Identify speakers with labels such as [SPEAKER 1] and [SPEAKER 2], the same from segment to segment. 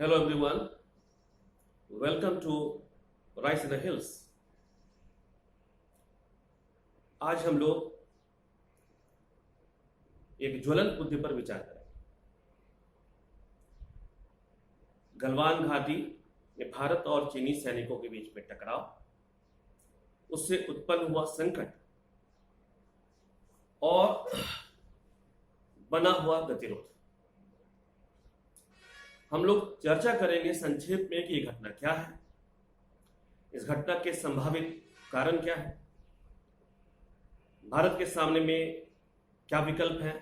[SPEAKER 1] Hello everyone, welcome to Rice in the Hills। आज हम लोग एक ज्वलंत मुद्दे पर विचार करेंगे। गलवान घाटी में भारत और चीनी सैनिकों के बीच में टकराव, उससे उत्पन्न हुआ संकट और बना हुआ गतिरोध। हम लोग चर्चा करेंगे संक्षेप में कि ये घटना क्या है, इस घटना के संभावित कारण क्या है, भारत के सामने में क्या विकल्प हैं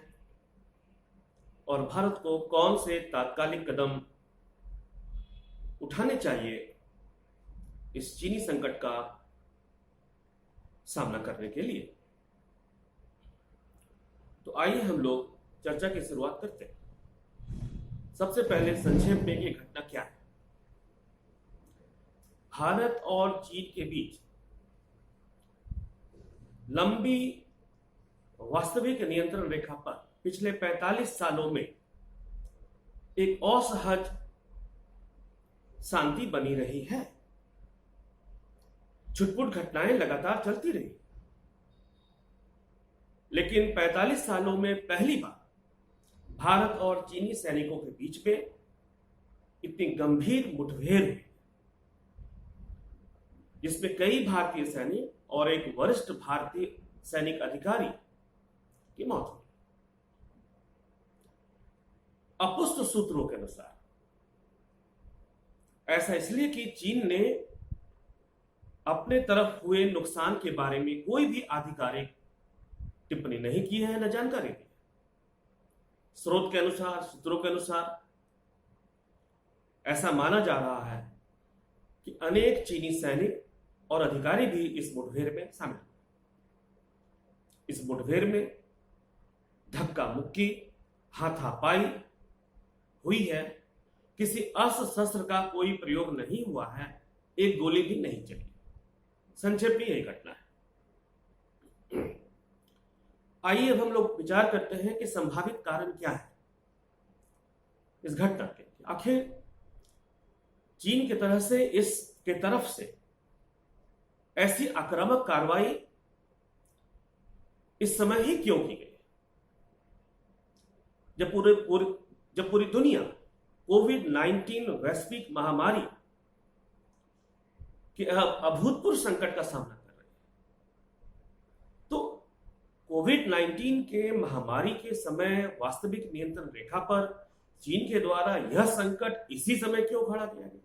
[SPEAKER 1] और भारत को कौन से तात्कालिक कदम उठाने चाहिए इस चीनी संकट का सामना करने के लिए। तो आइए हम लोग चर्चा की शुरुआत करते हैं। सबसे पहले संक्षेप में ये घटना क्या है। भारत और चीन के बीच लंबी वास्तविक नियंत्रण रेखा पर पिछले 45 सालों में एक असहज शांति बनी रही है। छुटपुट घटनाएं लगातार चलती रही, लेकिन 45 सालों में पहली बार भारत और चीनी सैनिकों के बीच में इतनी गंभीर मुठभेड़ हुई, जिसमें कई भारतीय सैनिक और एक वरिष्ठ भारतीय सैनिक अधिकारी की मौत हुई। अपुष्ट सूत्रों के अनुसार ऐसा इसलिए कि चीन ने अपने तरफ हुए नुकसान के बारे में कोई भी आधिकारिक टिप्पणी नहीं की है, न जानकारी दी। स्रोत के अनुसार, सूत्रों के अनुसार ऐसा माना जा रहा है कि अनेक चीनी सैनिक और अधिकारी भी इस मुठभेड़ में शामिल हुए। इस मुठभेड़ में धक्का मुक्की, हाथापाई हुई है। किसी अस्त्र शस्त्र का कोई प्रयोग नहीं हुआ है, एक गोली भी नहीं चली। संक्षेप में यही घटना है। आइए अब हम लोग विचार करते हैं कि संभावित कारण क्या है इस घटना के। आखिर चीन की तरफ से ऐसी आक्रामक कार्रवाई इस समय ही क्यों की गई, जब पूरी दुनिया कोविड-19 वैश्विक महामारी के अभूतपूर्व संकट का सामना कर रही है। तो कोविड-19 के महामारी के समय वास्तविक नियंत्रण रेखा पर चीन के द्वारा यह संकट इसी समय क्यों खड़ा किया गया?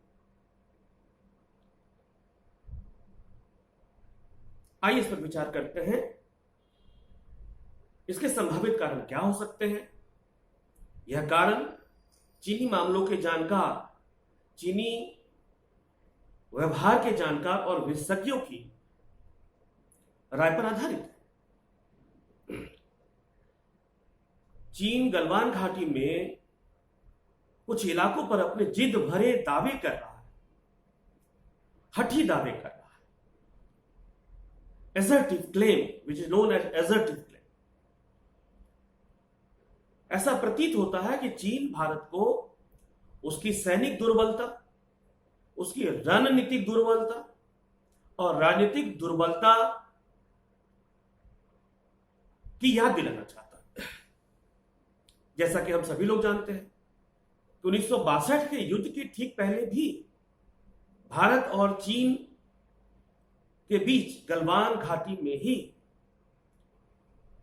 [SPEAKER 1] आइए इस पर विचार करते हैं। इसके संभावित कारण क्या हो सकते हैं? यह कारण चीनी मामलों के जानकार, चीनी व्यवहार के जानकार और विशेषज्ञों की राय पर आधारित है। चीन गलवान घाटी में कुछ इलाकों पर अपने जिद भरे दावे कर रहा है, हठी दावे कर रहा है। assertive claim, which is known as assertive claim। ऐसा प्रतीत होता है कि चीन भारत को उसकी सैनिक दुर्बलता, उसकी रणनीतिक दुर्बलता और राजनीतिक दुर्बलता की याद दिलाना चाहता है। जैसा कि हम सभी लोग जानते हैं कि 1962 के युद्ध के ठीक पहले भी भारत और चीन के बीच गलवान घाटी में ही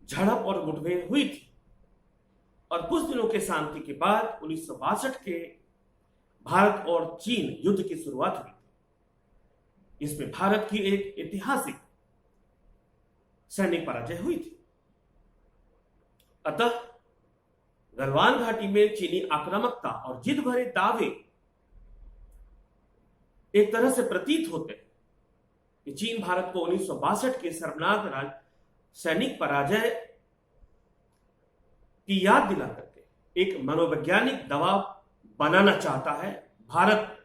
[SPEAKER 1] झड़प और मुठभेड़ हुई थी और कुछ दिनों के शांति के बाद 1962 के भारत और चीन युद्ध की शुरुआत हुई थी। इसमें भारत की एक ऐतिहासिक सैनिक पराजय हुई थी। अतः गलवान घाटी में चीनी आक्रामकता और जिद भरे दावे एक तरह से प्रतीत होते हैं कि चीन भारत को 1962 के शर्मनाक सैनिक पराजय की याद दिला करके एक मनोवैज्ञानिक दबाव बनाना चाहता है। भारत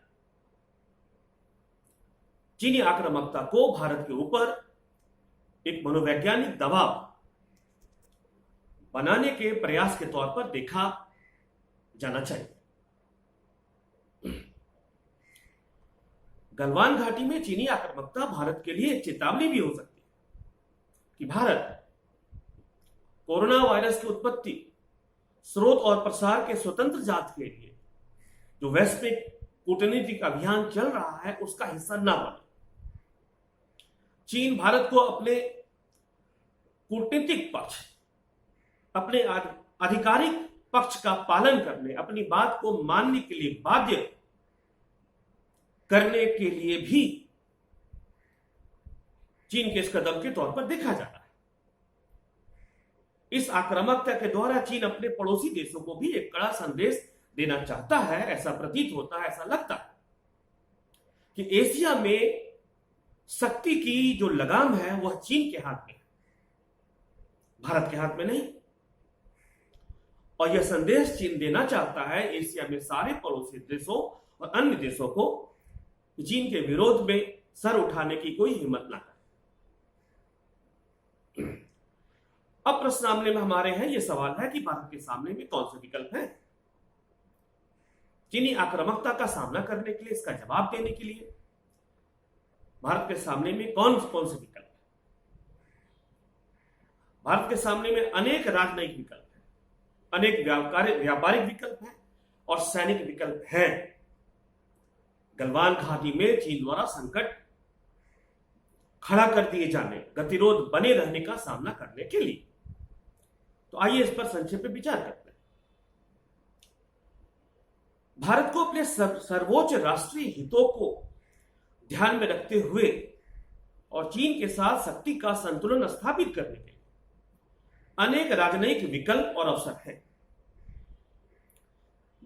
[SPEAKER 1] चीनी आक्रामकता को भारत के ऊपर एक मनोवैज्ञानिक दबाव बनाने के प्रयास के तौर पर देखा जाना चाहिए। गलवान घाटी में चीनी आक्रामकता भारत के लिए एक चेतावनी भी हो सकती है कि भारत कोरोना वायरस की उत्पत्ति, स्रोत और प्रसार के स्वतंत्र जांच के लिए जो वैश्विक कूटनीतिक अभियान चल रहा है उसका हिस्सा न बने। चीन भारत को अपने कूटनीतिक पक्ष, अपने आधिकारिक पक्ष का पालन करने, अपनी बात को मानने के लिए बाध्य करने के लिए भी चीन के इस कदम के तौर पर देखा जाता है। इस आक्रामकता के द्वारा चीन अपने पड़ोसी देशों को भी एक कड़ा संदेश देना चाहता है। ऐसा प्रतीत होता है, ऐसा लगता है कि एशिया में शक्ति की जो लगाम है वह चीन के हाथ में है, भारत के हाथ में नहीं। और यह संदेश चीन देना चाहता है एशिया में सारे पड़ोसी देशों और अन्य देशों को कि चीन के विरोध में सर उठाने की कोई हिम्मत ना करे। अब प्रश्न सामने में हमारे हैं, यह सवाल है कि भारत के सामने में कौन से विकल्प हैं चीनी आक्रामकता का सामना करने के लिए, इसका जवाब देने के लिए भारत के सामने में कौन कौन से विकल्प हैं। भारत के सामने में अनेक राजनयिक विकल्प हैं, अनेक व्यापारिक विकल्प हैं और सैनिक विकल्प हैं। गलवान घाटी में चीन द्वारा संकट खड़ा कर दिए जाने, गतिरोध बने रहने का सामना करने के लिए। तो आइए इस पर संक्षेप में विचार करते हैं। भारत को अपने सर्वोच्च राष्ट्रीय हितों को ध्यान में रखते हुए और चीन के साथ शक्ति का संतुलन स्थापित करने के लिए अनेक राजनयिक विकल्प और अवसर हैं।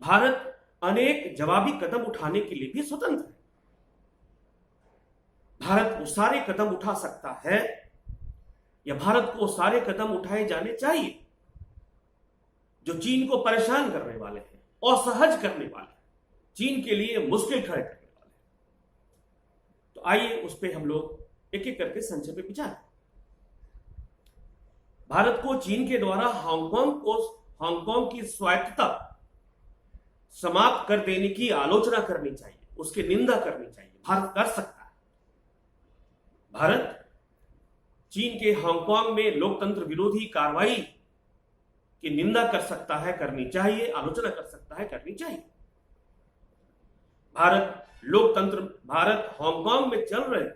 [SPEAKER 1] भारत अनेक जवाबी कदम उठाने के लिए भी स्वतंत्र है। भारत वो सारे कदम उठा सकता है या भारत को सारे कदम उठाए जाने चाहिए जो चीन को परेशान करने वाले हैं, असहज करने वाले हैं, चीन के लिए मुश्किल खड़े करने वाले हैं। तो आइए उस पर हम लोग एक एक करके संक्षेप में विचार करें। भारत को चीन के द्वारा हांगकांग की स्वायत्तता समाप्त कर देने की आलोचना करनी चाहिए, उसकी निंदा करनी चाहिए। भारत कर सकता है। भारत चीन के हांगकांग में लोकतंत्र विरोधी कार्रवाई की निंदा कर सकता है, करनी चाहिए, आलोचना कर सकता है, करनी चाहिए। भारत हांगकांग में चल रहे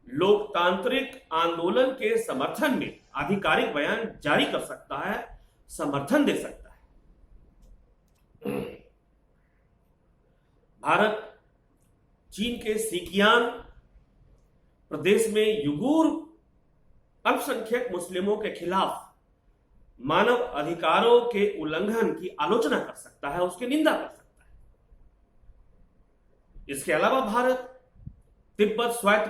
[SPEAKER 1] लोकतांत्रिक आंदोलन के समर्थन में आधिकारिक बयान जारी कर सकता है, समर्थन दे सकता है। भारत चीन के सिकियान प्रदेश में युगूर अल्पसंख्यक मुस्लिमों के खिलाफ मानव अधिकारों के उल्लंघन की आलोचना कर सकता है, उसकी निंदा कर सकता है। इसके अलावा भारत तिब्बत स्वायत्त